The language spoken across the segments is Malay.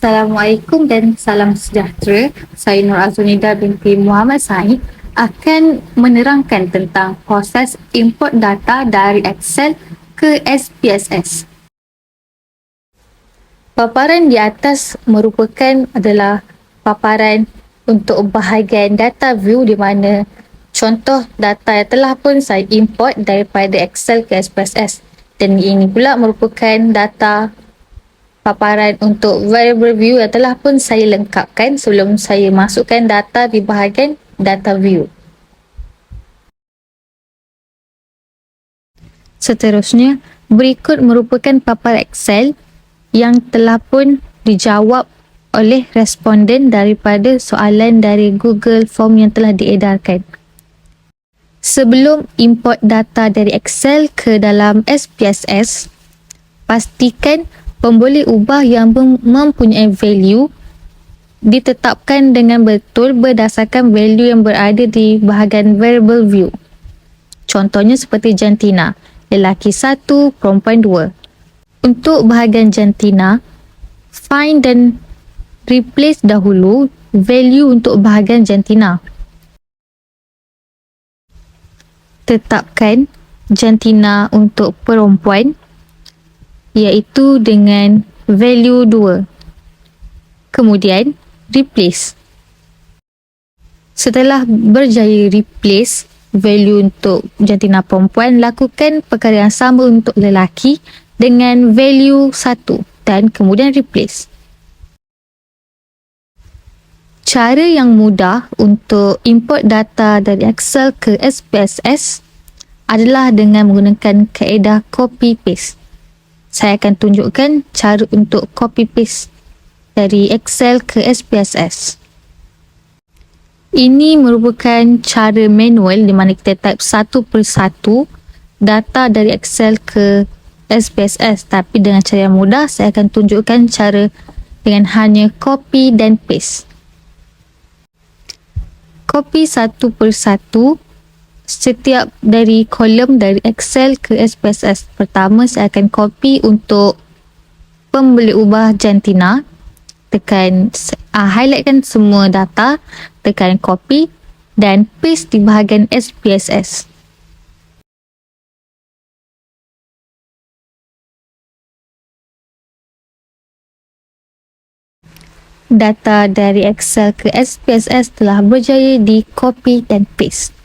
Assalamualaikum dan salam sejahtera. Saya Nur Azunida binti Muhammad Said akan menerangkan tentang proses import data dari Excel ke SPSS. Paparan di atas merupakan adalah paparan untuk bahagian data view di mana contoh data yang telah pun saya import daripada Excel ke SPSS, dan ini pula merupakan data paparan untuk variable view yang telah pun saya lengkapkan sebelum saya masukkan data di bahagian data view. Seterusnya, berikut merupakan paparan Excel yang telah pun dijawab oleh responden daripada soalan dari Google Form yang telah diedarkan. Sebelum import data dari Excel ke dalam SPSS, pastikan pemboleh ubah yang mempunyai value ditetapkan dengan betul berdasarkan value yang berada di bahagian variable view. Contohnya seperti jantina, lelaki 1, perempuan 2. Untuk bahagian jantina, find dan replace dahulu value untuk bahagian jantina. Tetapkan jantina untuk perempuan iaitu dengan value 2. Kemudian, replace. Setelah berjaya replace value untuk jantina perempuan, lakukan perkara yang sama untuk lelaki dengan value 1 dan kemudian replace. Cara yang mudah untuk import data dari Excel ke SPSS adalah dengan menggunakan kaedah copy paste. Saya akan tunjukkan cara untuk copy paste dari Excel ke SPSS. Ini merupakan cara manual di mana kita type satu persatu data dari Excel ke SPSS, tapi dengan cara yang mudah saya akan tunjukkan cara dengan hanya copy dan paste. Copy satu persatu setiap dari kolom dari Excel ke SPSS. Pertama, saya akan copy untuk pemboleh ubah jantina. Tekan highlightkan semua data, tekan copy dan paste di bahagian SPSS. Data dari Excel ke SPSS telah berjaya di copy dan paste.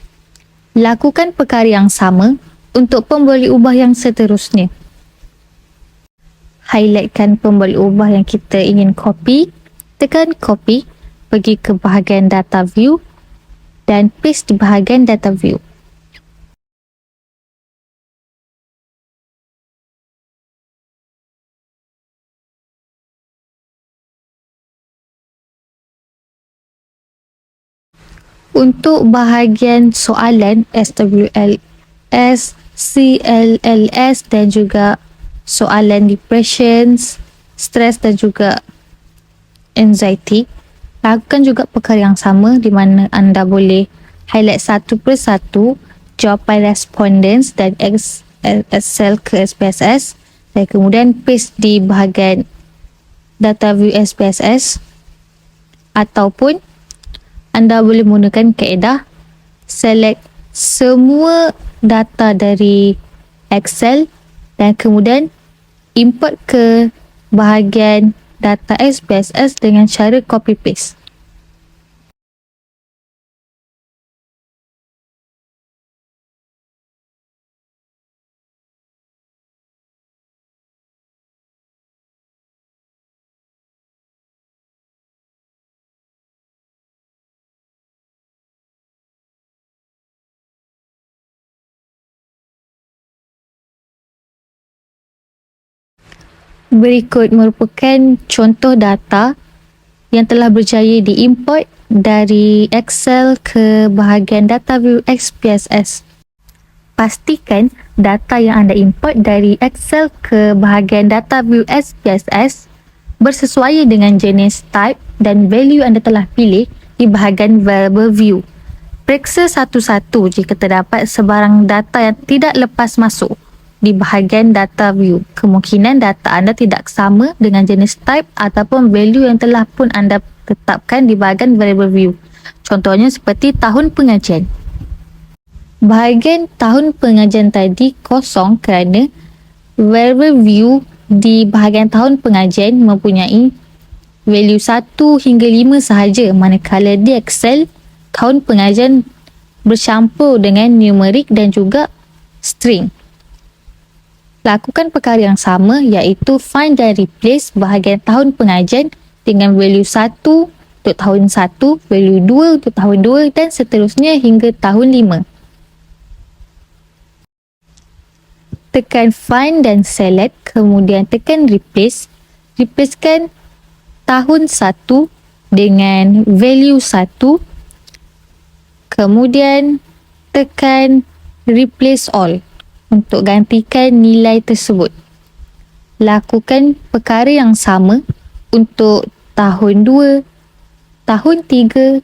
Lakukan perkara yang sama untuk pemboleh ubah yang seterusnya. Highlightkan pemboleh ubah yang kita ingin copy, tekan copy, pergi ke bahagian data view dan paste di bahagian data view. Untuk bahagian soalan SWLS, CLLS dan juga soalan depressions, stres dan juga anxiety, lakukan juga perkara yang sama di mana anda boleh highlight satu persatu jawapan respondents dan Excel ke SPSS dan kemudian paste di bahagian data view SPSS, ataupun anda boleh menggunakan kaedah select semua data dari Excel dan kemudian import ke bahagian data SPSS dengan cara copy paste. Berikut merupakan contoh data yang telah berjaya diimport dari Excel ke bahagian data view SPSS. Pastikan data yang anda import dari Excel ke bahagian data view SPSS bersesuaian dengan jenis, type dan value anda telah pilih di bahagian variable view. Periksa satu-satu jika terdapat sebarang data yang tidak lepas masuk. di bahagian data view. Kemungkinan data anda tidak sama dengan jenis type ataupun value yang telah pun anda tetapkan di bahagian variable view. Contohnya seperti tahun pengajian. Bahagian tahun pengajian tadi kosong kerana variable view di bahagian tahun pengajian mempunyai value 1 hingga 5 sahaja, manakala di Excel tahun pengajian bercampur dengan numerik dan juga string. Lakukan perkara yang sama iaitu find dan replace bahagian tahun pengajian dengan value 1 untuk tahun 1, value 2 untuk tahun 2 dan seterusnya hingga tahun 5. Tekan find dan select, kemudian tekan replace. Replacekan tahun 1 dengan value 1. Kemudian tekan replace all untuk gantikan nilai tersebut. Lakukan perkara yang sama untuk tahun 2, tahun 3,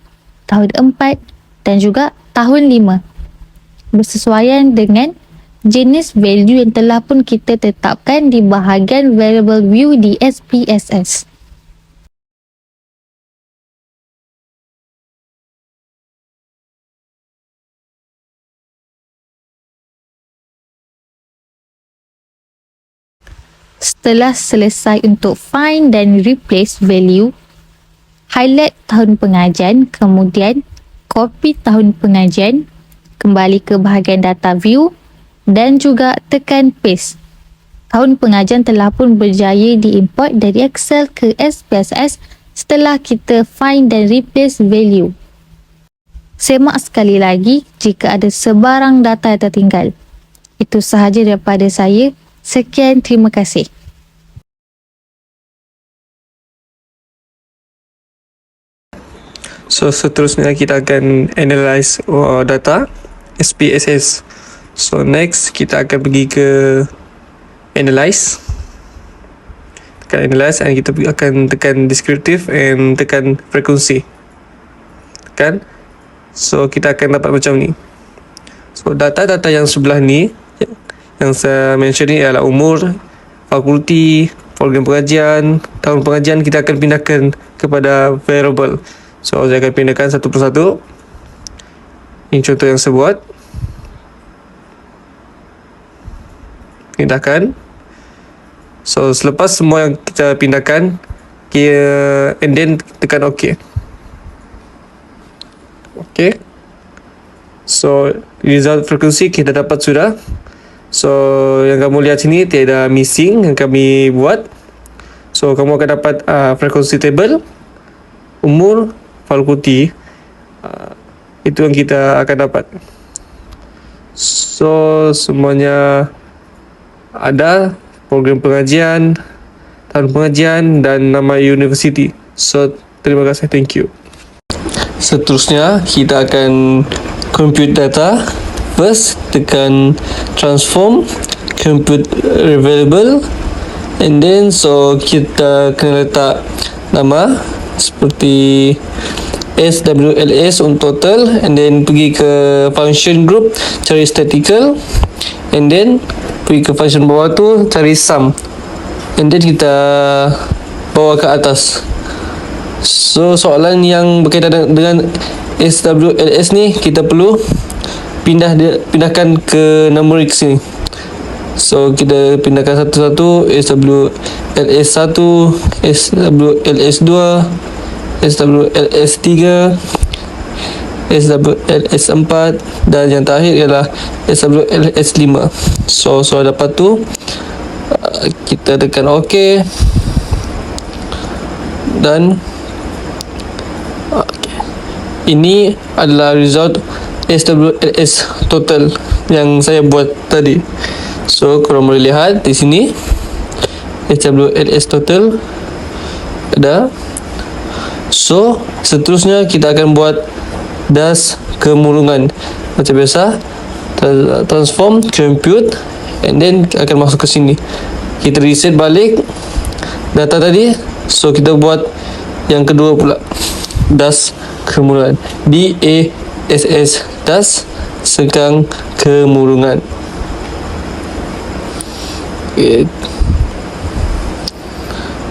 tahun 4 dan juga tahun 5. Bersesuaian dengan jenis value yang telah pun kita tetapkan di bahagian variable view di SPSS. Setelah selesai untuk find dan replace value, highlight tahun pengajian, kemudian copy tahun pengajian, kembali ke bahagian data view dan juga tekan paste. Tahun pengajian telah pun berjaya diimport dari Excel ke SPSS setelah kita find dan replace value. Semak sekali lagi jika ada sebarang data yang tertinggal. Itu sahaja daripada saya. Sekian, terima kasih. So seterusnya kita akan analyze data SPSS. So next kita akan pergi ke analyze. Tekan analyze dan kita akan tekan descriptive and tekan frequency. Kan? So kita akan dapat macam ni. So data-data yang sebelah ni yang saya mention ni ialah umur, fakulti, program pengajian, tahun pengajian. Kita akan pindahkan kepada variable. So saya akan pindahkan satu persatu. Ini contoh yang saya buat. Pindahkan. So selepas semua yang kita pindahkan, and then tekan OK. OK. So result frekuensi kita dapat sudah. So yang kamu lihat sini tiada missing yang kami buat. So kamu akan dapat frekuensi table, umur, fakulti. Itu yang kita akan dapat. So semuanya ada, program pengajian, tahun pengajian dan nama universiti. So terima kasih, thank you. Seterusnya kita akan compute data. First tekan transform, compute variable, and then so kita kena letak nama seperti SWLS untuk total, and then pergi ke function group, cari statistical, and then pergi ke function bawah tu cari sum, and then kita bawa ke atas. So soalan yang berkaitan dengan SWLS ni kita perlu pindahkan ke numerik sini. So kita pindahkan satu-satu, SWLS 1, SWLS 2, SWLS 3, SWLS 4 dan yang terakhir ialah SWLS 5. So dapat tu kita tekan OK dan ini adalah result SWLS total yang saya buat tadi. So korang boleh lihat di sini SWLS total ada. So seterusnya kita akan buat das kemurungan macam biasa, transform, compute, and then akan masuk ke sini. Kita reset balik data tadi. So kita buat yang kedua pula, das kemurungan, DASS, das sekang kemurungan. Okay.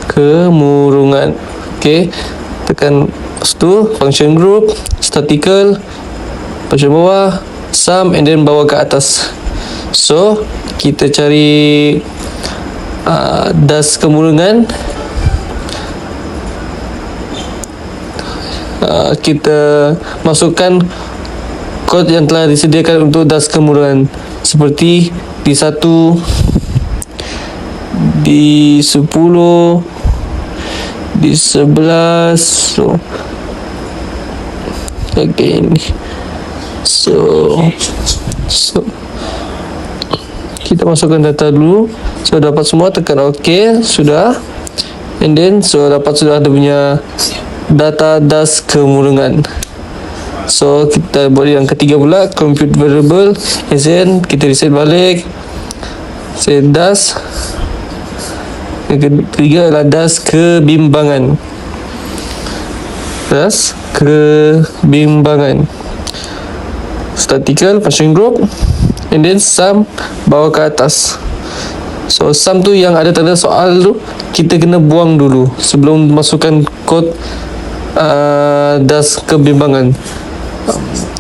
Kemurungan. Okay, tekan tu function group, statistical, function bawah, sum, and then bawa ke atas. So kita cari das kemurungan. Kita masukkan kod yang telah disediakan untuk das kemurungan, seperti di 1, di 10, di 11. So kita masukkan data dulu. So dapat semua, tekan OK. Sudah. And then sudah ada punya data das kemurungan. So kita buat yang ketiga pula, compute variable, and then kita reset balik, set das. Yang ketiga adalah das kebimbangan. Das kebimbangan. Statistical, function group, and then sum, bawa ke atas. So sum tu yang ada tanda soal tu kita kena buang dulu sebelum masukkan kod das kebimbangan.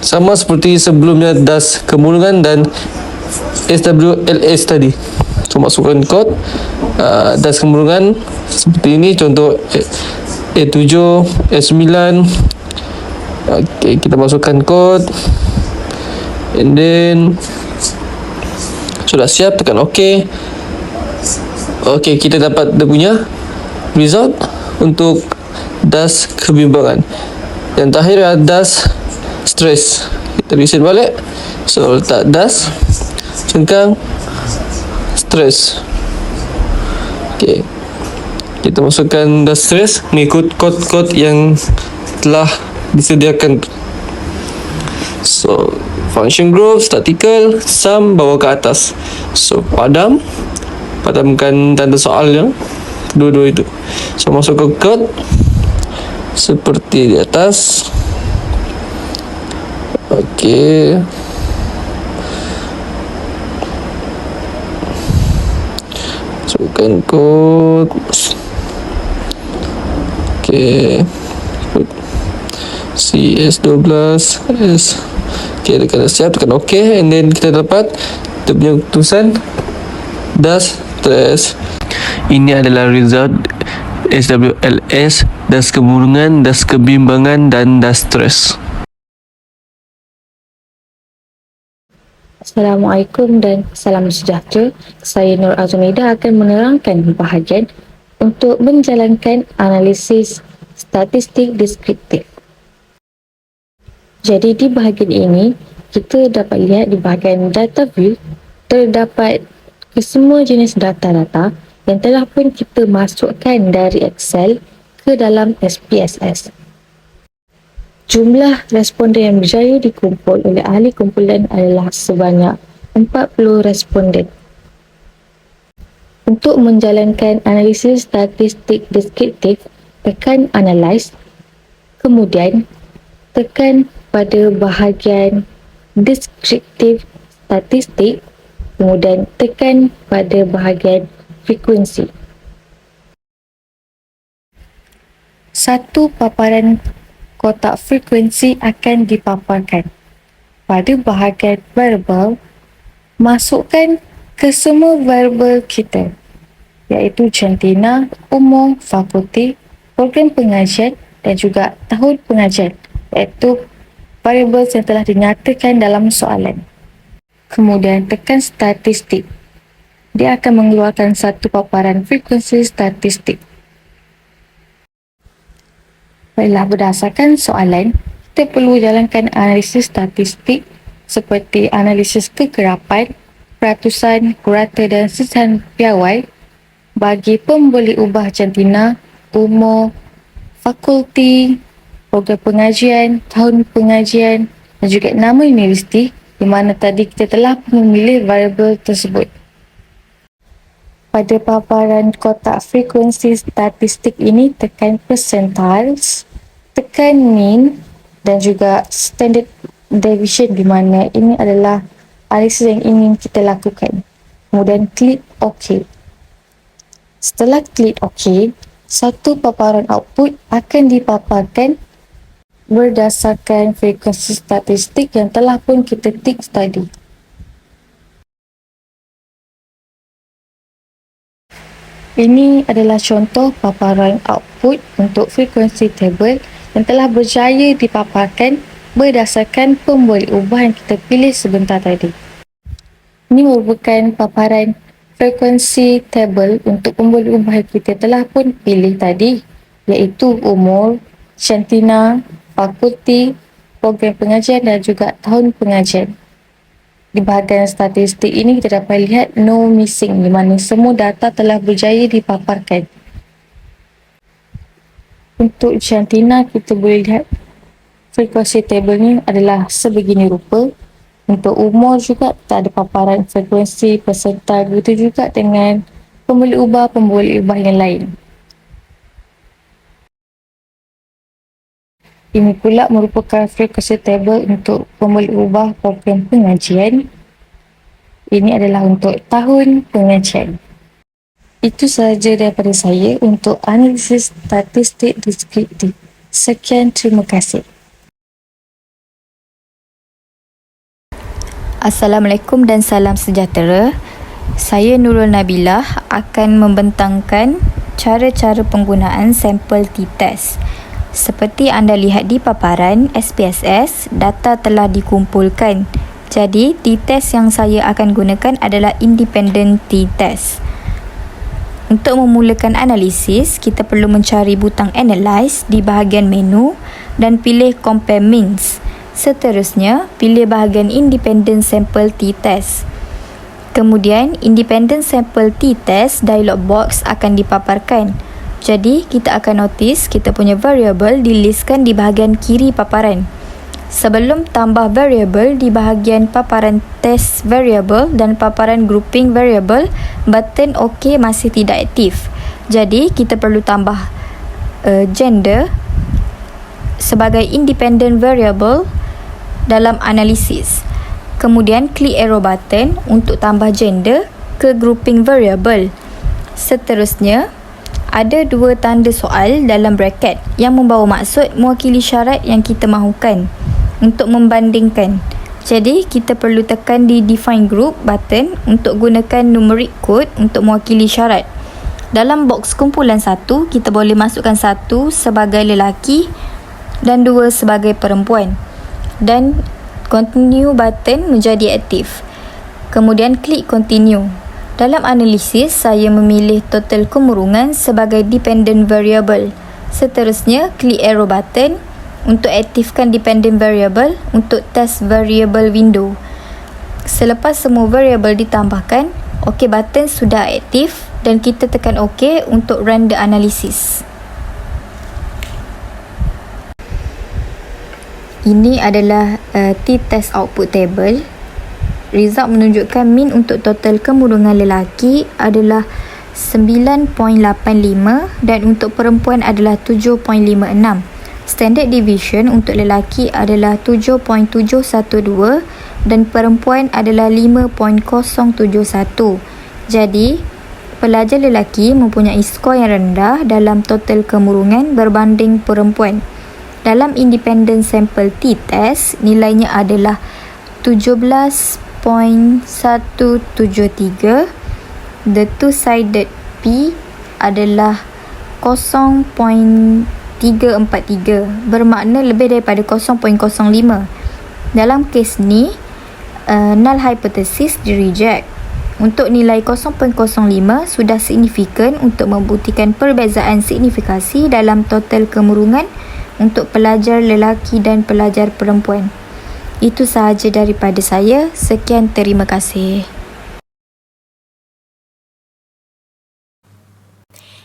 Sama seperti sebelumnya, das kemurungan dan SWLS tadi. So masukkan kod das kemurungan seperti ini, contoh A7, A9. Okay, kita masukkan kod, and then sudah siap, tekan OK. Okay, kita dapat dia punya result untuk das kebimbangan. Yang terakhir adalah das stress. Kita reset balik. So letak das sengkang stress. Okay, kita masukkan das stress mengikut kod-kod yang telah disediakan. So function group, statistical, sum, bawa ke atas. So padamkan tanda soal yang dua-dua itu. So masuk ke kod seperti di atas. Okey, masukkan kod. Okey, CS12 S. Okey, dah siap, tekan OK, and then kita dapat kita punya tulisan das stress. Ini adalah result SWLS, das kemurungan, das kebimbangan, dan das stress. Assalamualaikum dan salam sejahtera. Saya Nur Azumida akan menerangkan bahagian untuk menjalankan analisis statistik deskriptif. Jadi di bahagian ini, kita dapat lihat di bahagian data view terdapat kesemua jenis data-data yang telah pun kita masukkan dari Excel ke dalam SPSS. Jumlah responden yang berjaya dikumpul oleh ahli kumpulan adalah sebanyak 40 responden. Untuk menjalankan analisis statistik deskriptif, tekan Analyze, kemudian tekan pada bahagian Deskriptif Statistik, kemudian tekan pada bahagian Frekuensi. Satu paparan kotak frekuensi akan dipaparkan. Pada bahagian variable, masukkan ke semua variable kita, iaitu jantina, umur, fakulti, program pengajian dan juga tahun pengajian, iaitu variable yang telah dinyatakan dalam soalan. Kemudian tekan statistik. Dia akan mengeluarkan satu paparan frekuensi statistik. Baiklah, berdasarkan soalan, kita perlu jalankan analisis statistik seperti analisis kekerapan, peratusan, purata dan sisahan piawai bagi pemboleh ubah jantina, umur, fakulti, program pengajian, tahun pengajian dan juga nama universiti, di mana tadi kita telah memilih variabel tersebut. Pada paparan kotak frekuensi statistik ini, tekan percentiles, tekan mean dan juga standard deviation, di mana ini adalah analisis yang ingin kita lakukan. Kemudian klik OK. Setelah klik OK, satu paparan output akan dipaparkan berdasarkan frekuensi statistik yang telah pun kita tik tadi. Ini adalah contoh paparan output untuk frekuensi tabel yang telah berjaya dipaparkan berdasarkan pemboleh ubah yang kita pilih sebentar tadi. Ini merupakan paparan frekuensi tabel untuk pemboleh ubah yang kita telah pun pilih tadi, iaitu umur, cantina, fakulti, program pengajian dan juga tahun pengajian. Di bahagian statistik ini kita dapat lihat no missing, di mana semua data telah berjaya dipaparkan. Untuk jantina kita boleh lihat frekuensi tabel ni adalah sebegini rupa. Untuk umur juga tak ada paparan frekuensi peserta, begitu juga dengan pemboleh ubah yang lain. Ini pula merupakan frekuensi tabel untuk pemboleh ubah program pengajian. Ini adalah untuk tahun pengajian. Itu sahaja daripada saya untuk analisis statistik deskriptif. Sekian, terima kasih. Assalamualaikum dan salam sejahtera. Saya Nurul Nabilah akan membentangkan cara-cara penggunaan sampel t-test. Seperti anda lihat di paparan SPSS, data telah dikumpulkan. Jadi, t-test yang saya akan gunakan adalah independent t-test. Untuk memulakan analisis, kita perlu mencari butang Analyze di bahagian menu dan pilih Compare Means. Seterusnya, pilih bahagian Independent Sample t-test. Kemudian, Independent Sample t-test dialog box akan dipaparkan. Jadi, kita akan notice kita punya variable dilistkan di bahagian kiri paparan. Sebelum tambah variable di bahagian paparan test variable dan paparan grouping variable, button OK masih tidak aktif. Jadi, kita perlu tambah gender sebagai independent variable dalam analisis. Kemudian, klik arrow button untuk tambah gender ke grouping variable. Seterusnya, ada dua tanda soal dalam bracket yang membawa maksud mewakili syarat yang kita mahukan untuk membandingkan. Jadi, kita perlu tekan di Define Group button untuk gunakan numeric code untuk mewakili syarat. Dalam box kumpulan 1, kita boleh masukkan 1 sebagai lelaki dan 2 sebagai perempuan. Dan Continue button menjadi aktif. Kemudian klik Continue. Dalam analisis, saya memilih total kemurungan sebagai dependent variable. Seterusnya, klik arrow button untuk aktifkan dependent variable untuk test variable window. Selepas semua variable ditambahkan, OK button sudah aktif dan kita tekan OK untuk run the analysis. Ini adalah t-test output table. Result menunjukkan min untuk total kemurungan lelaki adalah 9.85 dan untuk perempuan adalah 7.56. Standard deviation untuk lelaki adalah 7.712 dan perempuan adalah 5.071. Jadi, pelajar lelaki mempunyai skor yang rendah dalam total kemurungan berbanding perempuan. Dalam independent sample t-test, nilainya adalah 17.173. The two-sided P adalah 0.343, bermakna lebih daripada 0.05. Dalam kes ni, null hypothesis di-reject. Untuk nilai 0.05 sudah signifikan untuk membuktikan perbezaan signifikasi dalam total kemurungan untuk pelajar lelaki dan pelajar perempuan. Itu sahaja daripada saya. Sekian, terima kasih.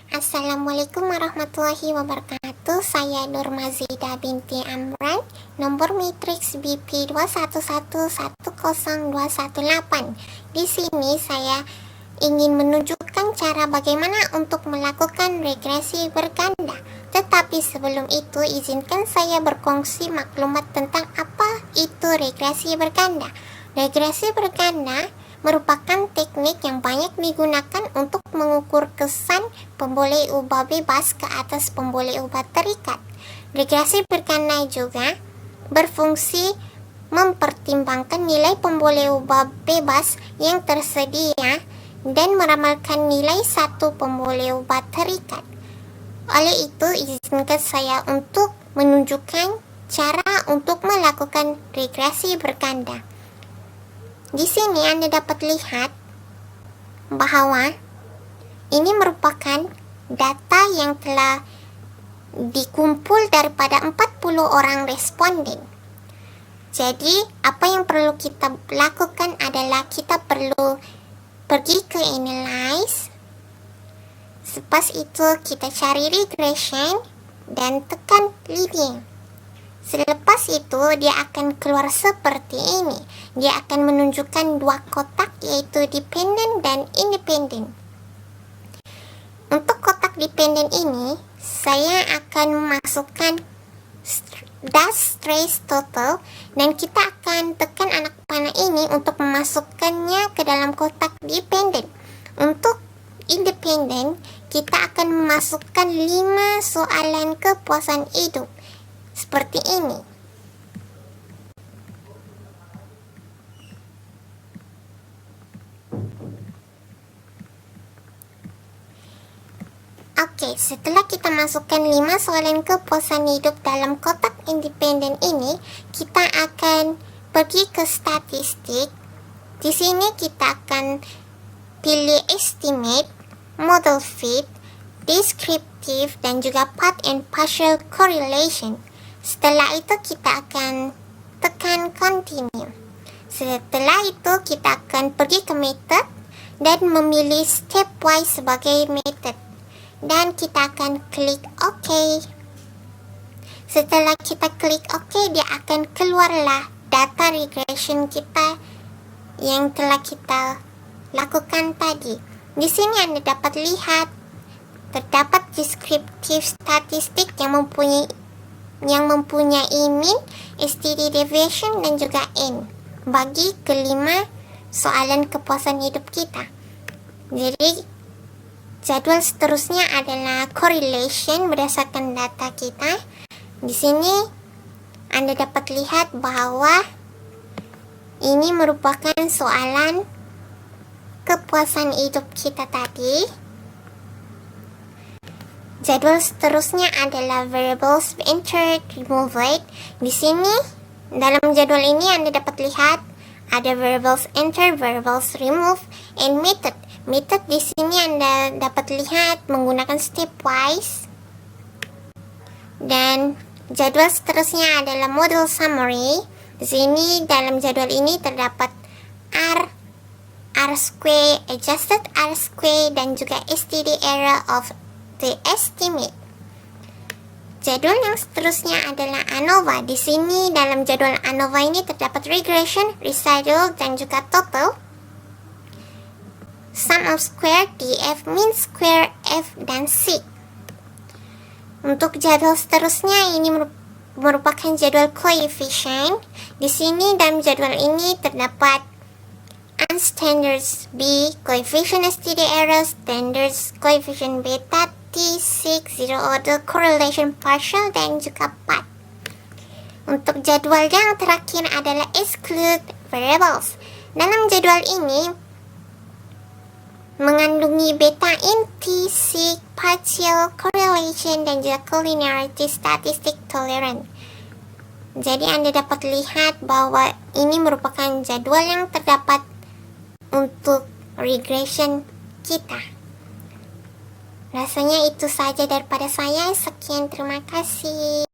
Assalamualaikum warahmatullahi wabarakatuh. Saya Nur Mazida binti Amran. Nombor matriks BP 21110218. Di sini saya ingin menunjukkan cara bagaimana untuk melakukan regresi berganda. Tetapi sebelum itu, izinkan saya berkongsi maklumat tentang apa itu regresi berganda. Regresi berganda merupakan teknik yang banyak digunakan untuk mengukur kesan pemboleh ubah bebas ke atas pemboleh ubah terikat. Regresi berganda juga berfungsi mempertimbangkan nilai pemboleh ubah bebas yang tersedia dan meramalkan nilai satu pemboleh ubah terikat. Oleh itu, izinkan saya untuk menunjukkan cara untuk melakukan regresi berganda. Di sini Anda dapat lihat bahawa ini merupakan data yang telah dikumpul daripada 40 orang responden. Jadi, apa yang perlu kita lakukan adalah kita perlu pergi ke Analyze. Selepas itu, kita cari Regression dan tekan Linear. Selepas itu, dia akan keluar seperti ini. Dia akan menunjukkan dua kotak, yaitu dependent dan independent. Untuk kotak dependent ini, saya akan memasukkan dash trace total dan kita akan tekan anak panah ini untuk memasukkannya ke dalam kotak dependent. Untuk independent, kita akan memasukkan 5 soalan kepuasan hidup seperti ini. Oke, setelah kita masukkan 5 soalan kepuasan hidup dalam kotak independen ini, kita akan pergi ke statistik. Di sini kita akan pilih estimate, model fit, descriptive, dan juga part and partial correlation. Setelah itu kita akan tekan continue. Setelah itu kita akan pergi ke method dan memilih stepwise sebagai method. Dan kita akan klik OK. Setelah kita klik OK, dia akan keluarlah data regression kita yang telah kita lakukan tadi. Di sini Anda dapat lihat terdapat descriptive statistik yang mempunyai mean, STD deviation, dan juga N bagi kelima soalan kepuasan hidup kita. Jadi jadwal seterusnya adalah correlation berdasarkan data kita. Di sini Anda dapat lihat bahwa ini merupakan soalan kepuasan hidup kita tadi. Jadwal seterusnya adalah variables entered, removed. Di sini dalam jadwal ini Anda dapat lihat ada variables enter, variables remove, and method. Method di sini Anda dapat lihat menggunakan stepwise. Dan jadwal seterusnya adalah model summary. Di sini dalam jadwal ini terdapat R square, adjusted R square, dan juga STD error of the estimate. Jadwal yang seterusnya adalah ANOVA. Di sini dalam jadwal ANOVA ini terdapat regression, residual, dan juga total. Sum of square, DF, mean square, F, dan C. Untuk jadwal seterusnya ini merupakan jadwal coefficient. Di sini dalam jadwal ini terdapat unstandards B, coefficient STD error, standards, coefficient beta, T6, zero order, correlation partial, dan juga path. Untuk jadwal yang terakhir adalah exclude variables. Dalam jadwal ini mengandungi beta in T6, partial correlation, dan juga collinearity statistic tolerant. Jadi Anda dapat lihat bahwa ini merupakan jadwal yang terdapat untuk regression kita. Rasanya itu saja daripada saya. Sekian, terima kasih.